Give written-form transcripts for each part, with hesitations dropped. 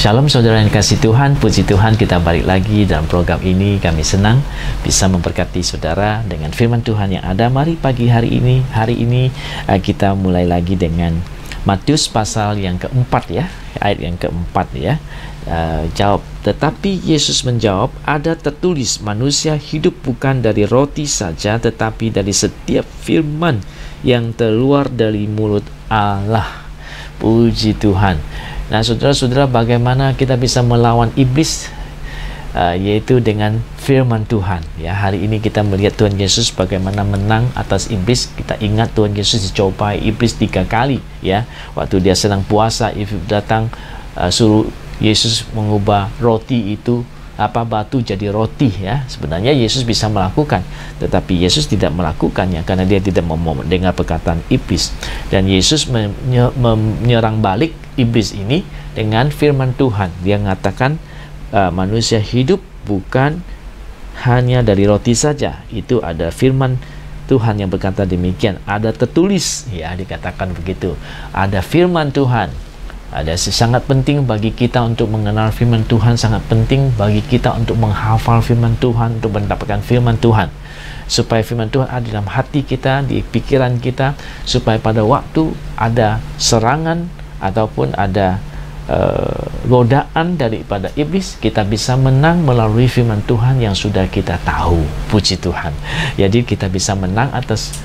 Shalom saudara yang kasih Tuhan, puji Tuhan kita balik lagi dalam program ini. Kami senang bisa memberkati saudara dengan firman Tuhan yang ada. Mari pagi hari ini kita mulai lagi dengan Matius pasal yang keempat ya, ayat yang keempat ya. Jawab, tetapi Yesus menjawab, ada tertulis manusia hidup bukan dari roti saja, tetapi dari setiap firman yang keluar dari mulut Allah. Puji Tuhan. Nah, saudara-saudara, bagaimana kita bisa melawan iblis? Yaitu dengan firman Tuhan. Ya, hari ini kita melihat Tuhan Yesus bagaimana menang atas iblis. Kita ingat Tuhan Yesus dicobai iblis 3 kali. Ya, waktu dia sedang puasa, iblis datang suruh Yesus mengubah roti itu batu jadi roti ya. Sebenarnya Yesus bisa melakukan, tetapi Yesus tidak melakukannya karena dia tidak mau mendengar perkataan iblis. Dan Yesus menyerang balik iblis ini dengan firman Tuhan. Dia mengatakan manusia hidup bukan hanya dari roti saja. Itu ada firman Tuhan yang berkata demikian. Ada tertulis ya, dikatakan begitu. Ada firman Tuhan. Ada sangat penting bagi kita untuk mengenal firman Tuhan, sangat penting bagi kita untuk menghafal firman Tuhan, untuk mendapatkan firman Tuhan, supaya firman Tuhan ada dalam hati kita, di pikiran kita, supaya pada waktu ada serangan ataupun ada godaan daripada iblis, kita bisa menang melalui firman Tuhan yang sudah kita tahu. Puji Tuhan. Jadi kita bisa menang atas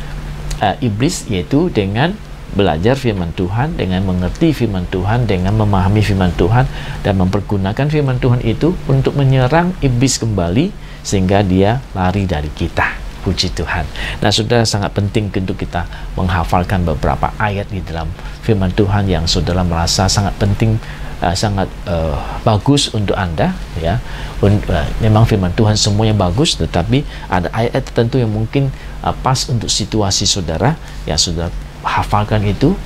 iblis, yaitu dengan belajar firman Tuhan, dengan mengerti firman Tuhan, dengan memahami firman Tuhan, dan mempergunakan firman Tuhan itu untuk menyerang iblis kembali sehingga dia lari dari kita. Puji Tuhan. Nah, saudara, sangat penting untuk kita menghafalkan beberapa ayat di dalam firman Tuhan yang saudara merasa sangat penting, sangat bagus untuk Anda ya. Memang firman Tuhan semuanya bagus, tetapi ada ayat tertentu yang mungkin pas untuk situasi saudara, ya saudara hafalkan itu,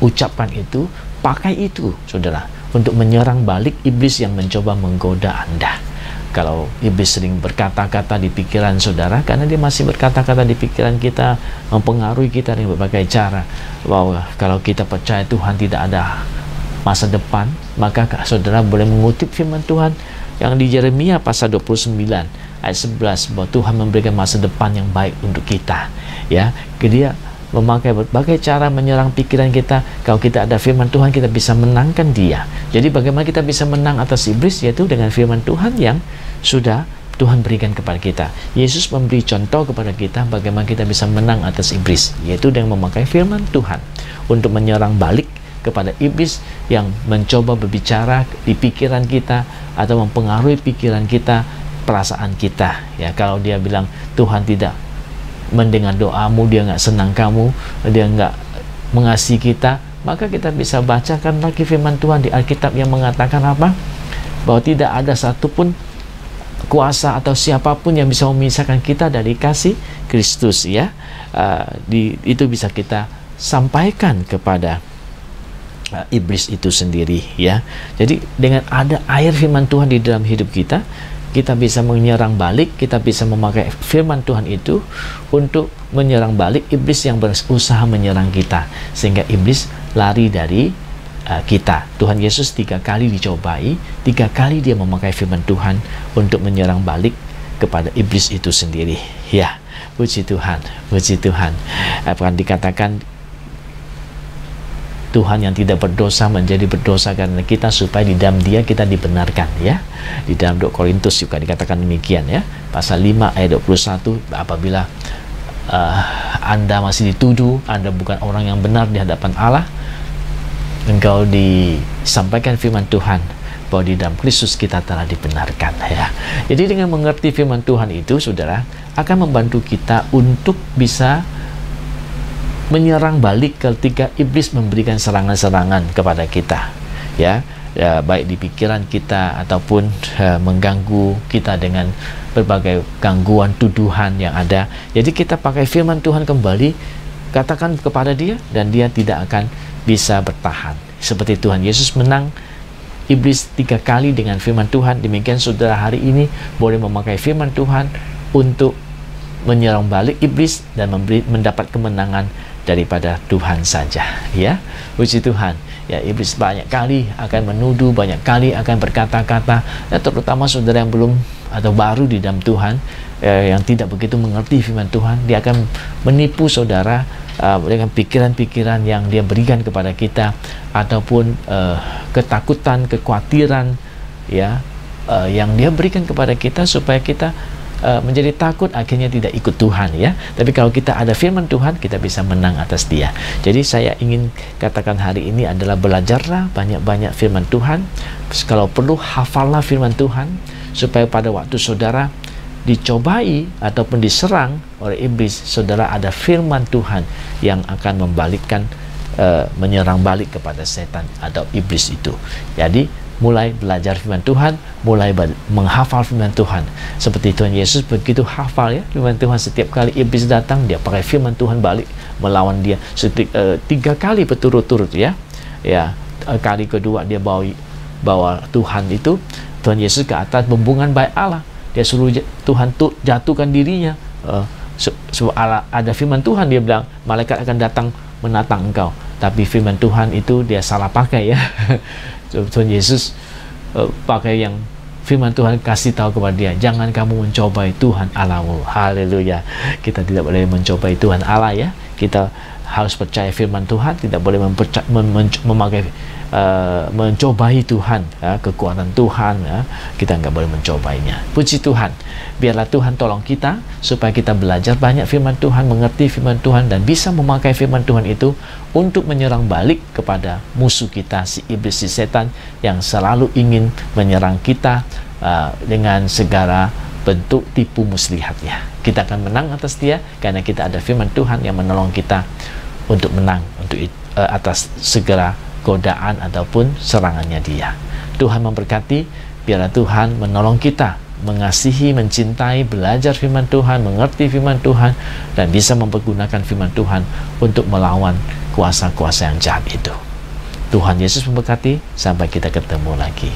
ucapkan itu, pakai itu saudara untuk menyerang balik iblis yang mencoba menggoda Anda. Kalau iblis sering berkata-kata di pikiran saudara, karena dia masih berkata-kata di pikiran kita, mempengaruhi kita dengan berbagai cara, bahwa kalau kita percaya Tuhan tidak ada masa depan, maka saudara boleh mengutip firman Tuhan yang di Yeremia pasal 29 ayat 11, bahwa Tuhan memberikan masa depan yang baik untuk kita ya. Dia memakai berbagai cara menyerang pikiran kita. Kalau kita ada firman Tuhan, kita bisa menangkan dia. Jadi bagaimana kita bisa menang atas iblis? Yaitu dengan firman Tuhan yang sudah Tuhan berikan kepada kita. Yesus memberi contoh kepada kita bagaimana kita bisa menang atas iblis, yaitu dengan memakai firman Tuhan untuk menyerang balik kepada iblis yang mencoba berbicara di pikiran kita atau mempengaruhi pikiran kita, perasaan kita ya. Kalau dia bilang Tuhan tidak mendengar doamu, dia nggak senang kamu, dia nggak mengasihi kita, maka kita bisa bacakan lagi firman Tuhan di Alkitab yang mengatakan apa? Bahwa tidak ada satupun kuasa atau siapapun yang bisa memisahkan kita dari kasih Kristus ya. Itu bisa kita sampaikan kepada iblis itu sendiri ya. Jadi dengan ada air firman Tuhan di dalam hidup kita, kita bisa menyerang balik, kita bisa memakai firman Tuhan itu untuk menyerang balik iblis yang berusaha menyerang kita, sehingga iblis lari dari kita. Tuhan Yesus 3 kali dicobai, 3 kali dia memakai firman Tuhan untuk menyerang balik kepada iblis itu sendiri ya. Puji Tuhan, puji Tuhan. Akan dikatakan Tuhan yang tidak berdosa menjadi berdosa karena kita, supaya di dalam dia kita dibenarkan ya. Di dalam 2 Korintus juga dikatakan demikian ya, pasal 5 ayat 21, apabila Anda masih dituduh Anda bukan orang yang benar di hadapan Allah, engkau disampaikan firman Tuhan bahwa di dalam Kristus kita telah dibenarkan ya. Jadi dengan mengerti firman Tuhan itu, saudara, akan membantu kita untuk bisa menyerang balik ketika iblis memberikan serangan-serangan kepada kita ya, baik di pikiran kita ataupun mengganggu kita dengan berbagai gangguan tuduhan yang ada. Jadi kita pakai firman Tuhan kembali, katakan kepada dia, dan dia tidak akan bisa bertahan. Seperti Tuhan Yesus menang iblis 3 kali dengan firman Tuhan, demikian saudara hari ini boleh memakai firman Tuhan untuk menyerang balik iblis dan mendapat kemenangan daripada Tuhan saja ya. Puji Tuhan ya iblis banyak kali akan menuduh, banyak kali akan berkata-kata, terutama saudara yang belum atau baru di dalam Tuhan, yang tidak begitu mengerti firman Tuhan, dia akan menipu saudara dengan pikiran-pikiran yang dia berikan kepada kita, ataupun ketakutan, kekhawatiran, ya, yang dia berikan kepada kita supaya kita menjadi takut, akhirnya tidak ikut Tuhan, ya. Tapi kalau kita ada firman Tuhan, kita bisa menang atas dia. Jadi saya ingin katakan hari ini adalah belajarlah banyak-banyak firman Tuhan. Kalau perlu hafallah firman Tuhan, supaya pada waktu saudara dicobai ataupun diserang oleh iblis, saudara ada firman Tuhan yang akan membalikkan, menyerang balik kepada setan atau iblis itu. Jadi mulai belajar firman Tuhan, mulai menghafal firman Tuhan. Seperti Tuhan Yesus begitu hafal, ya, firman Tuhan. Setiap kali iblis datang, dia pakai firman Tuhan balik melawan dia. 3 kali berturut-turut, ya. Kali kedua dia bawa Tuhan itu, Tuhan Yesus ke atas bumbungan baik Allah. Dia suruh Tuhan jatuhkan dirinya. Sebab ada firman Tuhan, dia bilang malaikat akan datang menatang engkau. Tapi firman Tuhan itu dia salah pakai, ya. Tuhan Yesus pakai yang firman Tuhan kasih tahu kepada dia, jangan kamu mencobai Tuhan Allahmu. Haleluya. Kita tidak boleh mencobai Tuhan Allah, ya. Kita harus percaya firman Tuhan, tidak boleh mencobai Tuhan, ya, kekuatan Tuhan, ya. Kita nggak boleh mencobainya. Puji Tuhan. Biarlah Tuhan tolong kita supaya kita belajar banyak firman Tuhan, mengerti firman Tuhan, dan bisa memakai firman Tuhan itu untuk menyerang balik kepada musuh kita, si iblis, si setan, yang selalu ingin menyerang kita dengan segala bentuk tipu muslihatnya. Kita akan menang atas dia karena kita ada firman Tuhan yang menolong kita untuk menang atas segala godaan ataupun serangannya dia. Tuhan memberkati. Biarlah Tuhan menolong kita mengasihi, mencintai, belajar firman Tuhan, mengerti firman Tuhan, dan bisa mempergunakan firman Tuhan untuk melawan kuasa-kuasa yang jahat itu. Tuhan Yesus memberkati. Sampai kita ketemu lagi.